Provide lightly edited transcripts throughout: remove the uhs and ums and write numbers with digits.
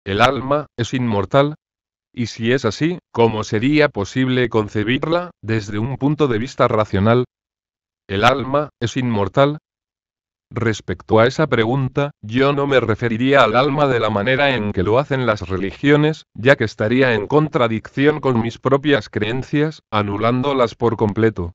¿El alma es inmortal? Y si es así, ¿cómo sería posible concebirla, desde un punto de vista racional? ¿El alma es inmortal? Respecto a esa pregunta, yo no me referiría al alma de la manera en que lo hacen las religiones, ya que estaría en contradicción con mis propias creencias, anulándolas por completo.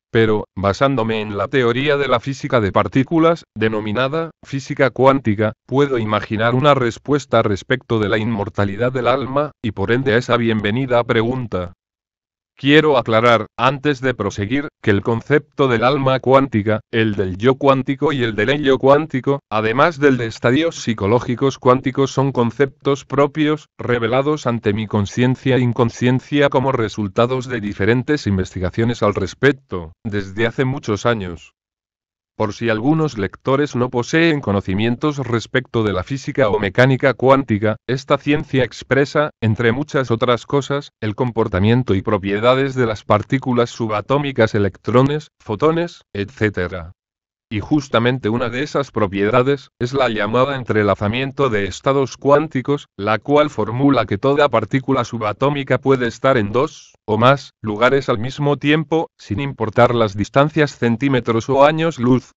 Pero, basándome en la teoría de la física de partículas, denominada física cuántica, puedo imaginar una respuesta respecto de la inmortalidad del alma, y por ende a esa bienvenida pregunta. Quiero aclarar, antes de proseguir, que el concepto del alma cuántica, el del yo cuántico y el del ello cuántico, además del de estadios psicológicos cuánticos, son conceptos propios, revelados ante mi conciencia e inconsciencia como resultados de diferentes investigaciones al respecto, desde hace muchos años. Por si algunos lectores no poseen conocimientos respecto de la física o mecánica cuántica, esta ciencia expresa, entre muchas otras cosas, el comportamiento y propiedades de las partículas subatómicas, electrones, fotones, etc. Y justamente una de esas propiedades, es la llamada entrelazamiento de estados cuánticos, la cual formula que toda partícula subatómica puede estar en dos, o más, lugares al mismo tiempo, sin importar las distancias centímetros o años luz.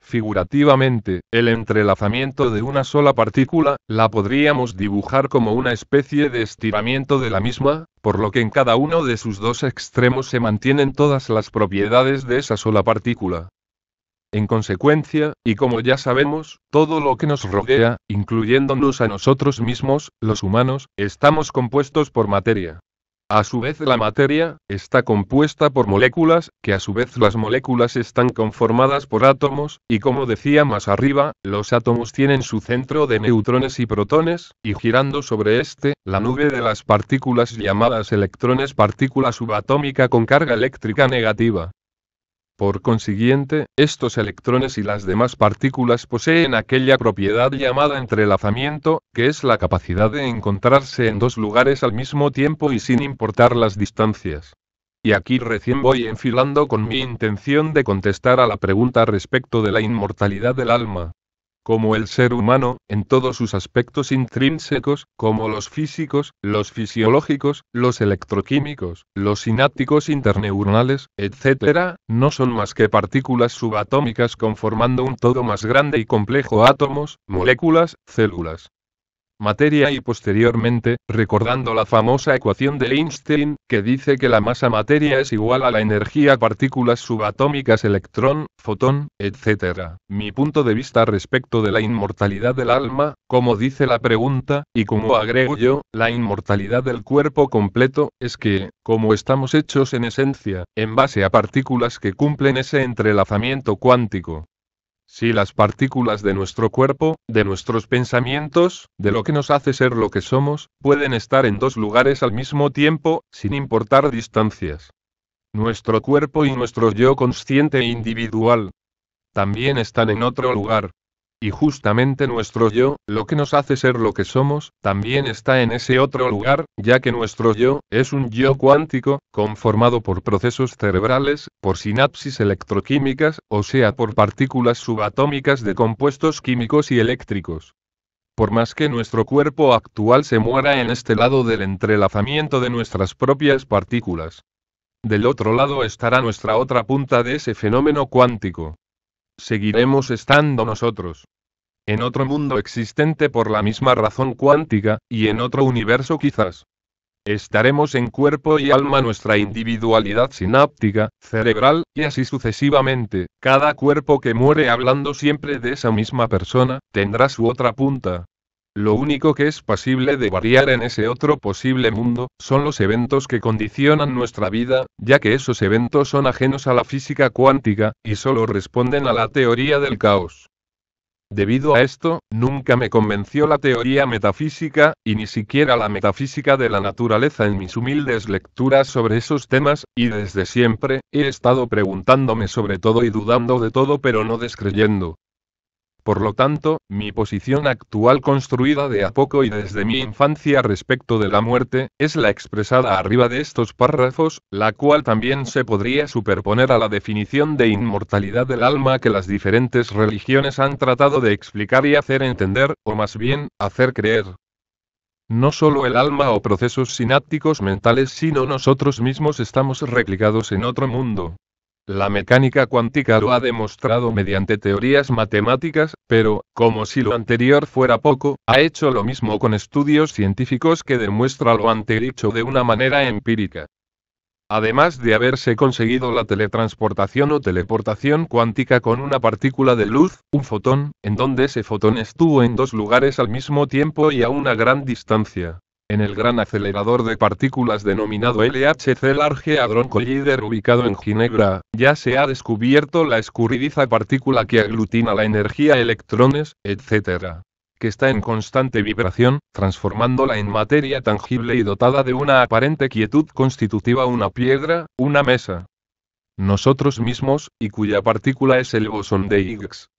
Figurativamente, el entrelazamiento de una sola partícula, la podríamos dibujar como una especie de estiramiento de la misma, por lo que en cada uno de sus dos extremos se mantienen todas las propiedades de esa sola partícula. En consecuencia, y como ya sabemos, todo lo que nos rodea, incluyéndonos a nosotros mismos, los humanos, estamos compuestos por materia. A su vez la materia, está compuesta por moléculas, que a su vez las moléculas están conformadas por átomos, y como decía más arriba, los átomos tienen su centro de neutrones y protones, y girando sobre este, la nube de las partículas llamadas electrones, partícula subatómica con carga eléctrica negativa. Por consiguiente, estos electrones y las demás partículas poseen aquella propiedad llamada entrelazamiento, que es la capacidad de encontrarse en dos lugares al mismo tiempo y sin importar las distancias. Y aquí recién voy enfilando con mi intención de contestar a la pregunta respecto de la inmortalidad del alma. Como el ser humano, en todos sus aspectos intrínsecos, como los físicos, los fisiológicos, los electroquímicos, los sinápticos interneuronales, etc., no son más que partículas subatómicas conformando un todo más grande y complejo: átomos, moléculas, células, materia y posteriormente, recordando la famosa ecuación de Einstein, que dice que la masa materia es igual a la energía partículas subatómicas electrón, fotón, etc. Mi punto de vista respecto de la inmortalidad del alma, como dice la pregunta, y como agrego yo, la inmortalidad del cuerpo completo, es que, como estamos hechos en esencia, en base a partículas que cumplen ese entrelazamiento cuántico, si las partículas de nuestro cuerpo, de nuestros pensamientos, de lo que nos hace ser lo que somos, pueden estar en dos lugares al mismo tiempo, sin importar distancias. Nuestro cuerpo y nuestro yo consciente e individual también están en otro lugar. Y justamente nuestro yo, lo que nos hace ser lo que somos, también está en ese otro lugar, ya que nuestro yo, es un yo cuántico, conformado por procesos cerebrales, por sinapsis electroquímicas, o sea por partículas subatómicas de compuestos químicos y eléctricos. Por más que nuestro cuerpo actual se muera en este lado del entrelazamiento de nuestras propias partículas, del otro lado estará nuestra otra punta de ese fenómeno cuántico. Seguiremos estando nosotros en otro mundo existente por la misma razón cuántica, y en otro universo quizás. Estaremos en cuerpo y alma nuestra individualidad sináptica, cerebral, y así sucesivamente. Cada cuerpo que muere, hablando siempre de esa misma persona, tendrá su otra punta. Lo único que es pasible de variar en ese otro posible mundo, son los eventos que condicionan nuestra vida, ya que esos eventos son ajenos a la física cuántica, y solo responden a la teoría del caos. Debido a esto, nunca me convenció la teoría metafísica, y ni siquiera la metafísica de la naturaleza en mis humildes lecturas sobre esos temas, y desde siempre, he estado preguntándome sobre todo y dudando de todo pero no descreyendo. Por lo tanto, mi posición actual, construida de a poco y desde mi infancia respecto de la muerte, es la expresada arriba de estos párrafos, la cual también se podría superponer a la definición de inmortalidad del alma que las diferentes religiones han tratado de explicar y hacer entender, o más bien, hacer creer. No solo el alma o procesos sinápticos mentales, sino nosotros mismos estamos replicados en otro mundo. La mecánica cuántica lo ha demostrado mediante teorías matemáticas, pero, como si lo anterior fuera poco, ha hecho lo mismo con estudios científicos que demuestra lo antedicho de una manera empírica. Además de haberse conseguido la teletransportación o teleportación cuántica con una partícula de luz, un fotón, en donde ese fotón estuvo en dos lugares al mismo tiempo y a una gran distancia. En el gran acelerador de partículas denominado LHC Large Hadron Collider ubicado en Ginebra, ya se ha descubierto la escurridiza partícula que aglutina la energía, electrones, etc., que está en constante vibración, transformándola en materia tangible y dotada de una aparente quietud constitutiva una piedra, una mesa. Nosotros mismos, y cuya partícula es el bosón de Higgs.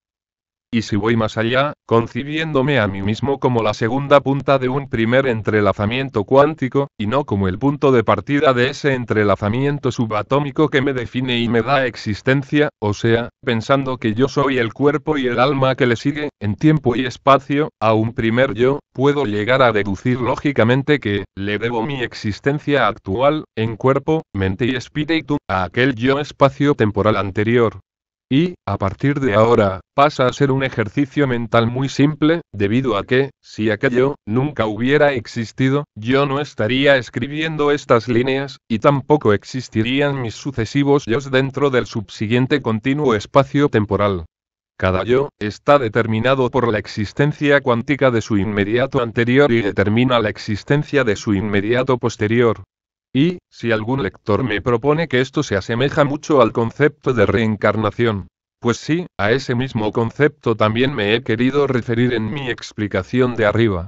Y si voy más allá, concibiéndome a mí mismo como la segunda punta de un primer entrelazamiento cuántico, y no como el punto de partida de ese entrelazamiento subatómico que me define y me da existencia, o sea, pensando que yo soy el cuerpo y el alma que le sigue, en tiempo y espacio, a un primer yo, puedo llegar a deducir lógicamente que, le debo mi existencia actual, en cuerpo, mente y espíritu, a aquel yo espacio-temporal anterior. Y, a partir de ahora, pasa a ser un ejercicio mental muy simple, debido a que, si aquello nunca hubiera existido, yo no estaría escribiendo estas líneas, y tampoco existirían mis sucesivos yos dentro del subsiguiente continuo espacio temporal. Cada yo está determinado por la existencia cuántica de su inmediato anterior y determina la existencia de su inmediato posterior. Y, si algún lector me propone que esto se asemeja mucho al concepto de reencarnación, pues sí, a ese mismo concepto también me he querido referir en mi explicación de arriba.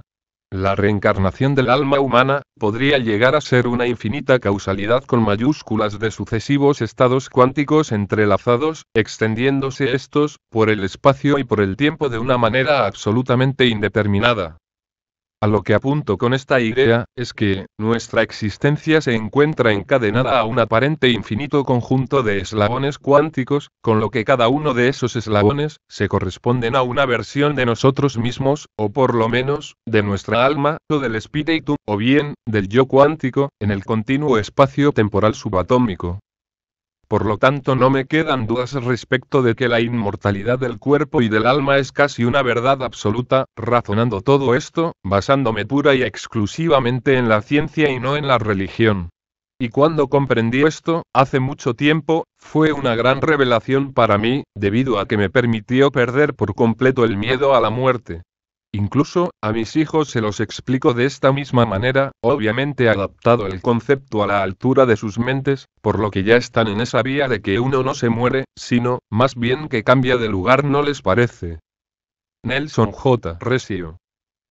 La reencarnación del alma humana podría llegar a ser una infinita causalidad con mayúsculas de sucesivos estados cuánticos entrelazados, extendiéndose estos, por el espacio y por el tiempo de una manera absolutamente indeterminada. A lo que apunto con esta idea, es que, nuestra existencia se encuentra encadenada a un aparente infinito conjunto de eslabones cuánticos, con lo que cada uno de esos eslabones, se corresponden a una versión de nosotros mismos, o por lo menos, de nuestra alma, o del espíritu, o bien, del yo cuántico, en el continuo espacio temporal subatómico. Por lo tanto, no me quedan dudas respecto de que la inmortalidad del cuerpo y del alma es casi una verdad absoluta, razonando todo esto, basándome pura y exclusivamente en la ciencia y no en la religión. Y cuando comprendí esto, hace mucho tiempo, fue una gran revelación para mí, debido a que me permitió perder por completo el miedo a la muerte. Incluso, a mis hijos se los explico de esta misma manera, obviamente adaptado el concepto a la altura de sus mentes, por lo que ya están en esa vía de que uno no se muere, sino, más bien que cambia de lugar, ¿no les parece? Nelson J. Recio.